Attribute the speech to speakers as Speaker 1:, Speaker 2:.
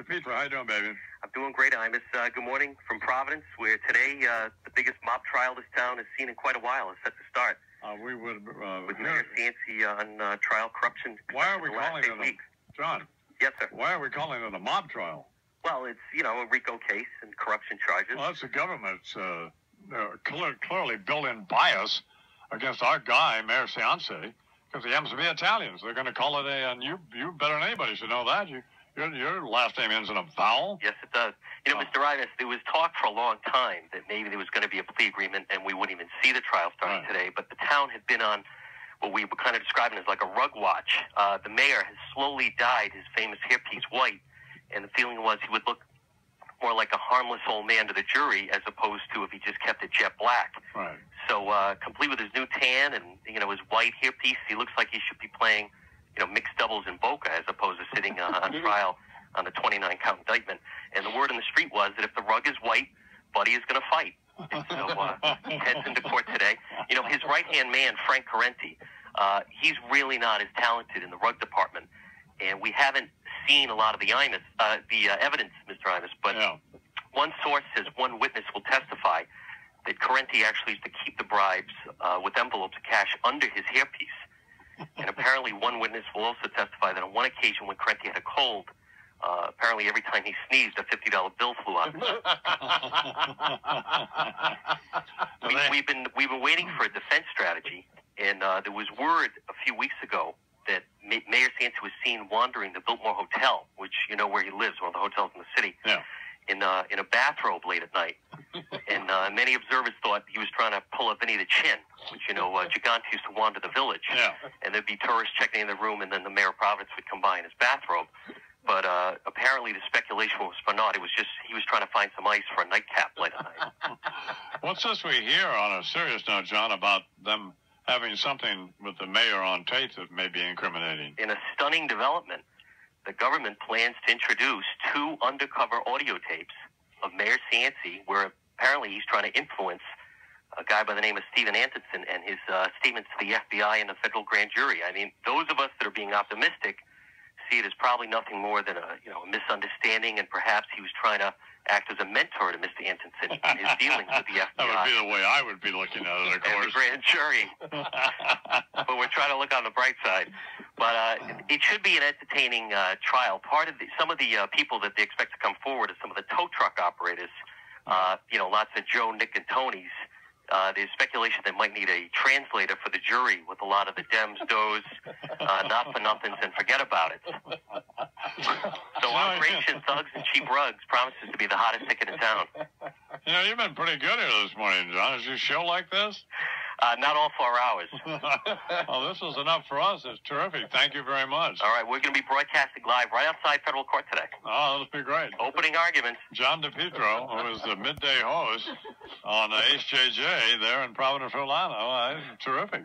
Speaker 1: DePetro. How you doing, baby?
Speaker 2: I'm doing great, Imus. Good morning from Providence, where today the biggest mob trial this town has seen in quite a while is set to start.
Speaker 1: We would
Speaker 2: with Mayor Cianci on trial corruption.
Speaker 1: Why are we calling it
Speaker 2: a
Speaker 1: John?
Speaker 2: Yes, sir.
Speaker 1: Why are we calling it a mob trial?
Speaker 2: Well, it's a RICO case and corruption charges.
Speaker 1: Well, that's the government's clearly built-in bias against our guy, Mayor Cianci, because he happens to be Italian. So they're going to call it and you better than anybody should know that. Your last name ends in a vowel?
Speaker 2: Yes, it does. Mr. Imus, there was talk for a long time that maybe there was going to be a plea agreement and we wouldn't even see the trial starting today. But the town had been on what we were kind of describing as like a rug watch. The mayor has slowly dyed his famous hairpiece white, and the feeling was he would look more like a harmless old man to the jury as opposed to if he just kept it jet black.
Speaker 1: Right.
Speaker 2: So complete with his new tan and, his white hairpiece, he looks like he should be playing mixed doubles in Boca as opposed to sitting on trial on the 29-count indictment. And the word on the street was that if the rug is white, Buddy is going to fight. And so he heads into court today. His right-hand man, Frank Correnti, he's really not as talented in the rug department. And we haven't seen a lot of the evidence, Mr. Imus, but one source says one witness will testify that Correnti actually used to keep the bribes with envelopes of cash under his hairpiece. And apparently one witness will also testify that on one occasion when Correnti had a cold, apparently every time he sneezed, a $50 bill flew out. We've been waiting for a defense strategy, and there was word a few weeks ago that Mayor Cianci was seen wandering the Biltmore Hotel, which where he lives, one of the hotels in the city, in a bathrobe late at night. And many observers thought he was trying to pull a Vinny the Chin, which, Gigante used to wander the village. And there'd be tourists checking in the room, and then the mayor of Providence would come by in his bathrobe. But apparently the speculation was for naught. It was just he was trying to find some ice for a nightcap late at night.
Speaker 1: What's this we hear on a serious note, John, about them having something with the mayor on tape that may be incriminating?
Speaker 2: In a stunning development, the government plans to introduce 2 undercover audio tapes of Mayor Cianci, where apparently he's trying to influence a guy by the name of Stephen Antonsen and his statements to the FBI and the federal grand jury. I mean, those of us that are being optimistic see it as probably nothing more than a misunderstanding, and perhaps he was trying to act as a mentor to Mr. Antonsen in his dealings with the FBI.
Speaker 1: That would be the way I would be looking at it, of course.
Speaker 2: And the grand jury. But we're trying to look on the bright side. But it should be an entertaining trial. Some of the people that they expect to come forward are some of the tow truck operators. Lots of Joe, Nick, and Tonys. There's speculation they might need a translator for the jury with a lot of the Dems, Does, not-for-nothings, and forget about it. So Operation Thugs and Cheap Rugs promises to be the hottest ticket in town.
Speaker 1: You've been pretty good here this morning, John. Is your show like this?
Speaker 2: Not all 4 hours.
Speaker 1: Well, this was enough for us. It's terrific. Thank you very much.
Speaker 2: All right, we're going to be broadcasting live right outside federal court today.
Speaker 1: Oh, that'll be great.
Speaker 2: Opening arguments.
Speaker 1: John DePetro, who is the midday host on WHJJ there in Providence, Rhode Island. Oh, terrific.